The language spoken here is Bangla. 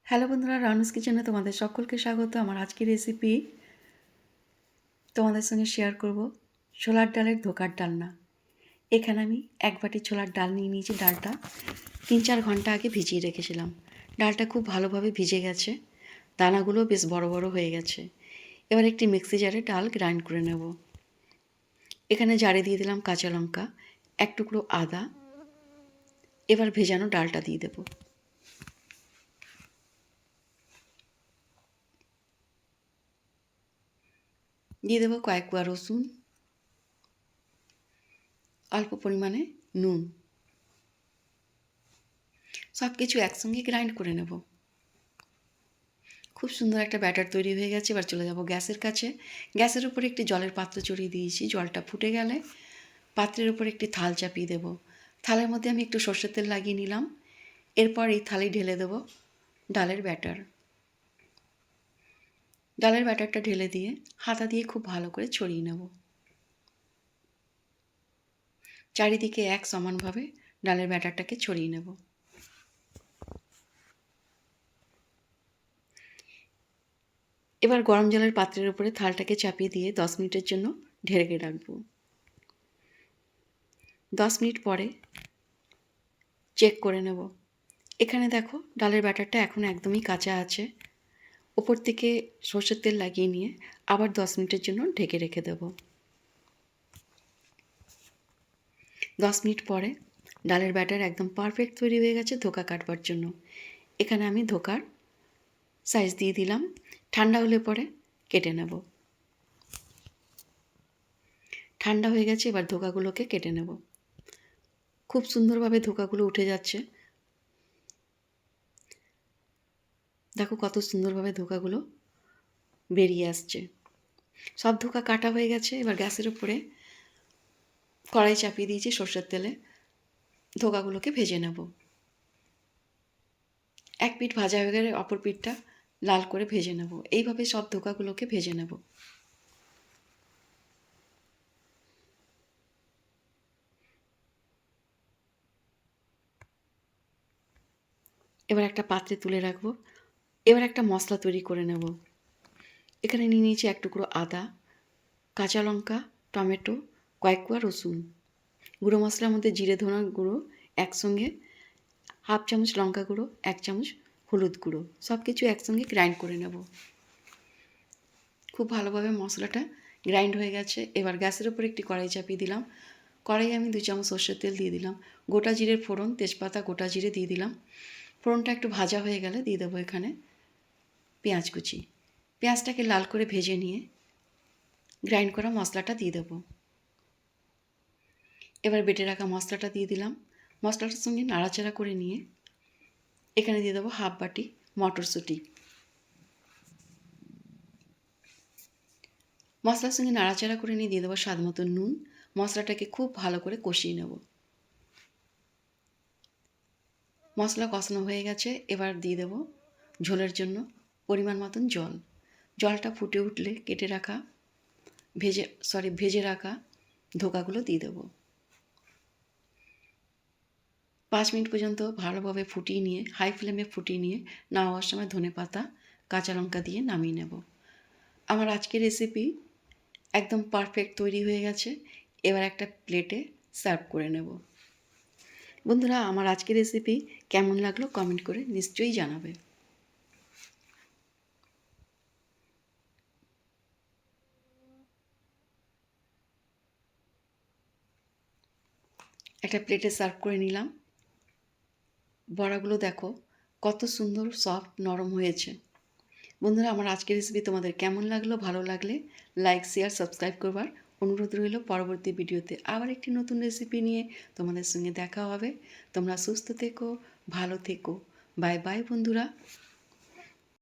হ্যালো বন্ধুরা, রানুস কিচেনে তোমাদের সকলকে স্বাগত। আমার আজকের রেসিপি তোমাদের সঙ্গে শেয়ার করব ছোলার ডালের ধোকার ডালনা। এখানে আমি এক বাটি ছোলার ডাল নিয়ে নিয়েছি। ডালটা 3-4 ঘন্টা আগে ভিজিয়ে রেখেছিলাম। ডালটা খুব ভালোভাবে ভিজে গেছে, দানাগুলো বেশ বড় বড় হয়ে গেছে। এবার একটি মিক্সি জারে ডাল গ্রাইন্ড করে নেব। এখানে জারে দিয়ে দিলাম কাঁচা লঙ্কা, এক টুকরো আদা। এবার ভেজানো ডালটা দিয়ে দেবো। দিয়ে দেবো কয়েক কোয়া রসুন, অল্প পরিমাণে নুন। সব কিছু একসঙ্গে গ্রাইন্ড করে নেব। খুব সুন্দর একটা ব্যাটার তৈরি হয়ে গেছে। এবার চলে যাব গ্যাসের কাছে। গ্যাসের উপরে একটি জলের পাত্র চড়িয়ে দিয়েছি। জলটা ফুটে গেলে পাত্রের উপর একটি থাল চাপিয়ে দেব। থালের মধ্যে আমি একটু সর্ষের তেল লাগিয়ে নিলাম। এরপর এই থালে ঢেলে দেব ডালের ব্যাটার। ডালের ব্যাটারটা ঢেলে দিয়ে হাতা দিয়ে খুব ভালো করে ছড়িয়ে নেব। চারিদিকে এক সমানভাবে ডালের ব্যাটারটাকে ছড়িয়ে নেব। এবার গরম জলের পাত্রের উপরে থালটাকে চাপিয়ে দিয়ে 10 মিনিটের জন্য ঢেকে রাখবো। 10 মিনিট পরে চেক করে নেব। এখানে দেখো ডালের ব্যাটারটা এখন একদমই কাঁচা আছে। ওপর থেকে সর্ষের তেল লাগিয়ে নিয়ে আবার 10 মিনিটের জন্য ঢেকে রেখে দেব। 10 মিনিট পরে ডালের ব্যাটার একদম পারফেক্ট তৈরি হয়ে গেছে ধোকা কাটবার জন্য। এখানে আমি ধোকার সাইজ দিয়ে দিলাম। ঠান্ডা হলে পরে কেটে নেব। ঠান্ডা হয়ে গেছে, এবার ধোকাগুলোকে কেটে নেব। খুব সুন্দরভাবে ধোকাগুলো উঠে যাচ্ছে। দেখো কত সুন্দরভাবে ধোকাগুলো বেরিয়ে আসছে। সব ধোকা কাটা হয়ে গেছে। এবার গ্যাসের উপরে কড়াই চাপিয়ে দিয়েছি সর্ষের তেলে। ধোকাগুলোকে ভেজে নেব। এক পিঠ ভাজা হয়ে গেলে অপর পিঠটা লাল করে ভেজে নেব। এইভাবে সব ধোকাগুলোকে ভেজে নেব। এবার একটা পাত্রে তুলে রাখবো। এবার একটা মশলা তৈরি করে নেব। এখানে নিয়ে নিয়েছি এক টুকরো আদা, কাঁচা লঙ্কা, টমেটো, কয়েক কোয়া রসুন। গুঁড়ো মশলার মধ্যে জিরে ধনা গুঁড়ো একসঙ্গে, হাফ চামচ লঙ্কা গুঁড়ো, 1 চামচ হলুদ গুঁড়ো, সব কিছু একসঙ্গে গ্রাইন্ড করে নেব। খুব ভালোভাবে মশলাটা গ্রাইন্ড হয়ে গেছে। এবার গ্যাসের উপর একটি কড়াই চাপিয়ে দিলাম। কড়াইয়ে আমি 2 চামচ সর্ষের তেল দিয়ে দিলাম। গোটা জিরের ফোড়ন, তেজপাতা, গোটা জিরে দিয়ে দিলাম। ফোড়নটা একটু ভাজা হয়ে গেলে দিয়ে দেবো এখানে পেঁয়াজ কুচি। পেঁয়াজটাকে লাল করে ভেজে নিয়ে গ্রাইন্ড করা মশলাটা দিয়ে দেবো। এবার বেটে রাখা মশলাটা দিয়ে দিলাম। মশলাটার সঙ্গে নাড়াচাড়া করে নিয়ে এখানে দিয়ে দেবো হাফ বাটি মটরশুঁটি। মশলার সঙ্গে নাড়াচাড়া করে নিয়ে দিয়ে দেবো স্বাদ মতো নুন। মশলাটাকে খুব ভালো করে কষিয়ে নেব। মশলা কষানো হয়ে গেছে। এবার দিয়ে দেবো ঝোলের জন্য পরিমাণ মতন জল। জলটা ফুটে উঠলে কেটে রাখা ভেজে রাখা ধোকাগুলো দিয়ে দেবো। 5 মিনিট পর্যন্ত ভালোভাবে ফুটিয়ে নিয়ে, হাই ফ্লেমে ফুটিয়ে নিয়ে নামাবার সময় ধনেপাতা, কাঁচা লঙ্কা দিয়ে নামিয়ে নেব। আমার আজকের রেসিপি একদম পারফেক্ট তৈরি হয়ে গেছে। এবার একটা প্লেটে সার্ভ করে নেব। বন্ধুরা, আমার আজকের রেসিপি কেমন লাগলো কমেন্ট করে নিশ্চয়ই জানাবে। একটা প্লেটে সার্ভ করে নিলাম। বড়াগুলো দেখো কত সুন্দর সফট নরম হয়েছে। বন্ধুরা, আমার আজকের রেসিপি তোমাদের কেমন লাগলো? ভালো লাগলে লাইক, শেয়ার, সাবস্ক্রাইব করবার অনুরোধ রইল। পরবর্তী ভিডিওতে আবার একটি নতুন রেসিপি নিয়ে তোমাদের সঙ্গে দেখা হবে। তোমরা সুস্থ থেকো, ভালো থেকো। বাই বাই বন্ধুরা।